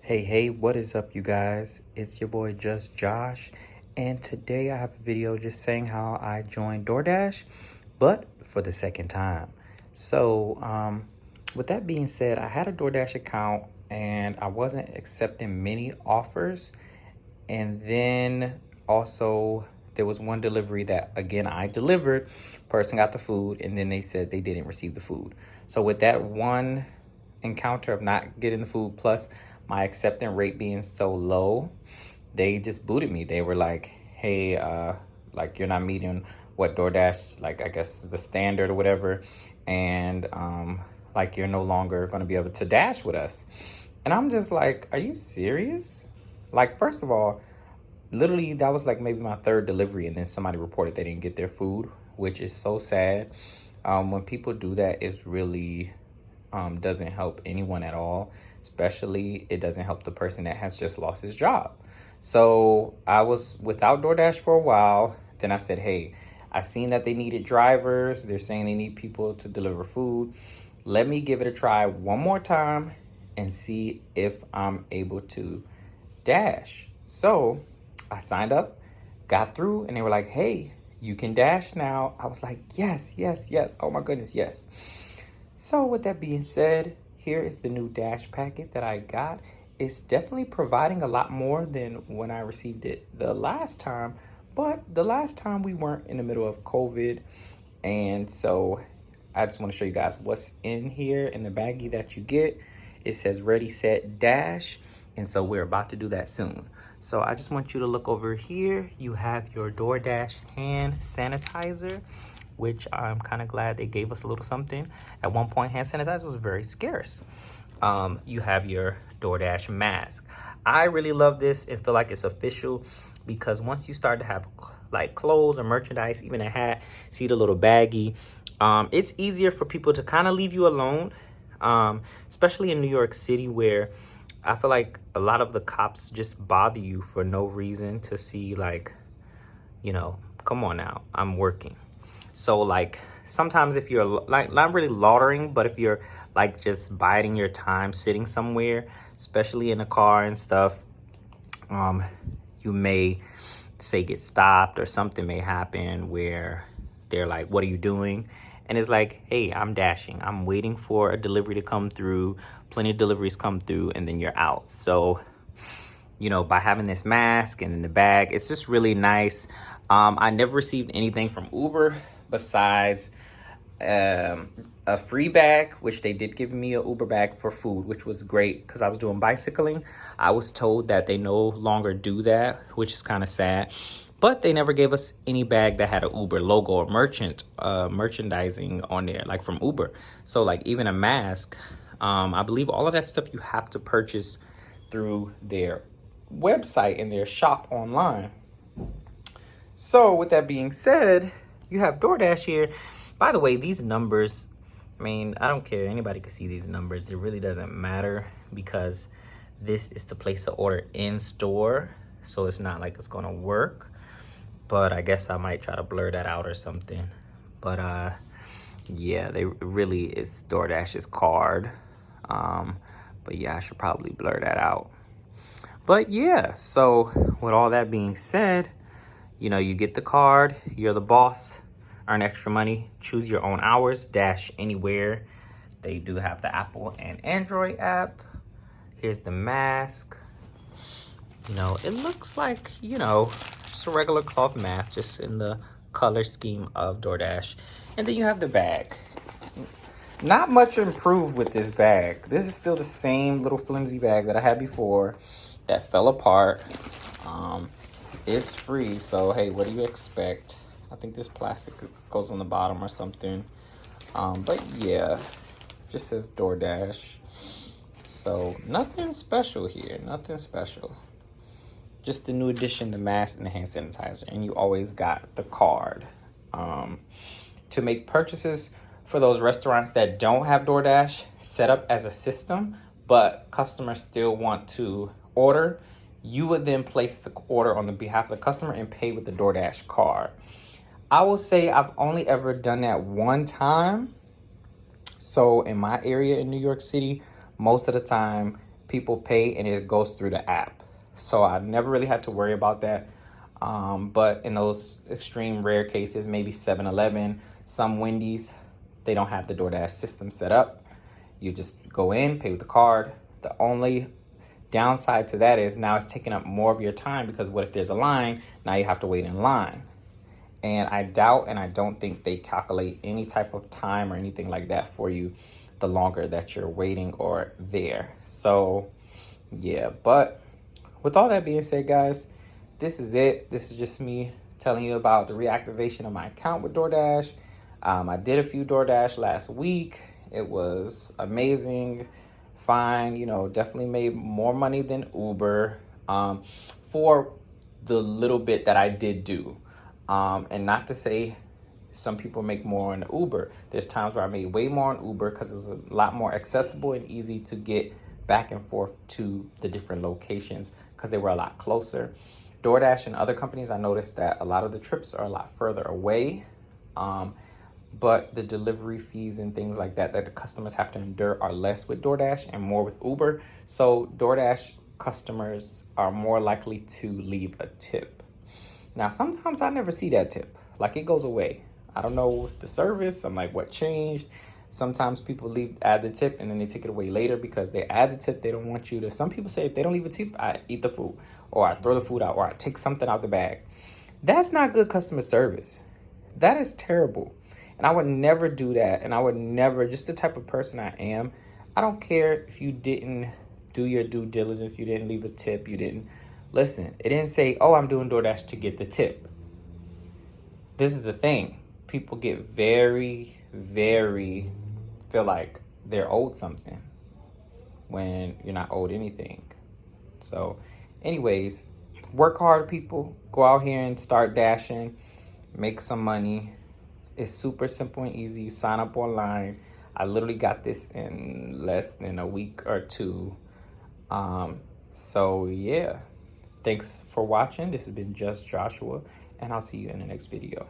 Hey, what is up, you guys? It's your boy Just Josh, and today I have a video just saying how I joined DoorDash, but for the second time. With that being said, I had a DoorDash account and I wasn't accepting many offers, and then also there was one delivery that again I delivered, person got the food, and then they said they didn't receive the food. So with that one encounter of not getting the food plus my acceptance rate being so low, they just booted me. They were like, hey, like you're not meeting what DoorDash, like I guess the standard or whatever, and like you're no longer going to be able to dash with us. And I'm just like, are you serious? Like, first of all, literally that was like maybe my third delivery, and then somebody reported they didn't get their food, which is so sad. When people do that, it's really doesn't help anyone at all. Especially, it doesn't help the person that has just lost his job. So I was without DoorDash for a while. Then I said, hey, I seen that they needed drivers. They're saying they need people to deliver food. Let me give it a try one more time and see if I'm able to dash. So I signed up, got through, and they were like, hey, you can dash now. I was like, yes, yes, yes. Oh my goodness, yes. So with that being said, here is the new dash packet that I got. It's definitely providing a lot more than when I received it the last time, but the last time we weren't in the middle of COVID. And so I just want to show you guys what's in here in the baggie that you get. It says ready, set, dash. And so we're about to do that soon. So I just want you to look over here. You have your DoorDash hand sanitizer, which I'm kind of glad they gave us a little something. At one point, hand sanitizer was very scarce. You have your DoorDash mask. I really love this and feel like it's official because once you start to have like clothes or merchandise, even a hat, see the little baggie, it's easier for people to kind of leave you alone, especially in New York City where I feel like a lot of the cops just bother you for no reason to see like, come on now, I'm working. So like sometimes if you're like not really loitering, but if you're like just biding your time sitting somewhere, especially in a car and stuff, you may say get stopped or something may happen where they're like, what are you doing? And it's like, hey, I'm dashing. I'm waiting for a delivery to come through. Plenty of deliveries come through and then you're out. So, by having this mask and in the bag, it's just really nice. I never received anything from Uber besides a free bag, which they did give me a Uber bag for food, which was great because I was doing bicycling. I was told that they no longer do that, which is kind of sad. But they never gave us any bag that had an Uber logo or merchandising on there, like from Uber. So like even a mask, I believe all of that stuff you have to purchase through their website and their shop online. So with that being said, you have DoorDash here. By the way, these numbers, I don't care. Anybody can see these numbers. It really doesn't matter because this is to place the order in store. So it's not like it's going to work. But I guess I might try to blur that out or something. But yeah, they really is DoorDash's card. But yeah, I should probably blur that out. But yeah, so with all that being said, you get the card, you're the boss, earn extra money, choose your own hours, dash anywhere. They do have the Apple and Android app. Here's the mask. It looks like, just a regular cloth mask, just in the color scheme of DoorDash. And then you have the bag. Not much improved with this bag. This is still the same little flimsy bag that I had before that fell apart. It's free, so hey, what do you expect? I think this plastic goes on the bottom or something. But yeah, just says DoorDash. So nothing special here, nothing special. Just the new addition, the mask and the hand sanitizer, and you always got the card. To make purchases for those restaurants that don't have DoorDash set up as a system, but customers still want to order, you would then place the order on the behalf of the customer and pay with the DoorDash card. I will say I've only ever done that one time. So in my area in New York City, most of the time people pay and it goes through the app. So I never really had to worry about that. But in those extreme rare cases, maybe 7-Eleven, some Wendy's, they don't have the DoorDash system set up. You just go in, pay with the card. The only downside to that is now it's taking up more of your time, because what if there's a line? Now you have to wait in line. And I doubt and I don't think they calculate any type of time or anything like that for you the longer that you're waiting or there. So yeah, but with all that being said, guys, this is it. This is just me telling you about the reactivation of my account with DoorDash. I did a few DoorDash last week. It was amazing. Fine, you know, definitely made more money than Uber for the little bit that I did do. And not to say some people make more on Uber. There's times where I made way more on Uber because it was a lot more accessible and easy to get back and forth to the different locations because they were a lot closer. DoorDash and other companies, I noticed that a lot of the trips are a lot further away. But the delivery fees and things like that the customers have to endure are less with DoorDash and more with Uber. So DoorDash customers are more likely to leave a tip. Now, sometimes I never see that tip. Like, it goes away. I don't know the service. I'm like, what changed? Sometimes people add the tip and then they take it away later because they add the tip. They don't want you to. Some people say if they don't leave a tip, I eat the food, or I throw the food out, or I take something out the bag. That's not good customer service. That is terrible. And I would never do that. And I would never, just the type of person I am, I don't care if you didn't do your due diligence, you didn't leave a tip, you didn't. Listen, it didn't say, oh, I'm doing DoorDash to get the tip. This is the thing. People get very, very, feel like they're owed something when you're not owed anything. So anyways, work hard, people. Go out here and start dashing. Make some money. It's super simple and easy. You sign up online. I literally got this in less than a week or two. So yeah. Thanks for watching. This has been Just Joshua, and I'll see you in the next video.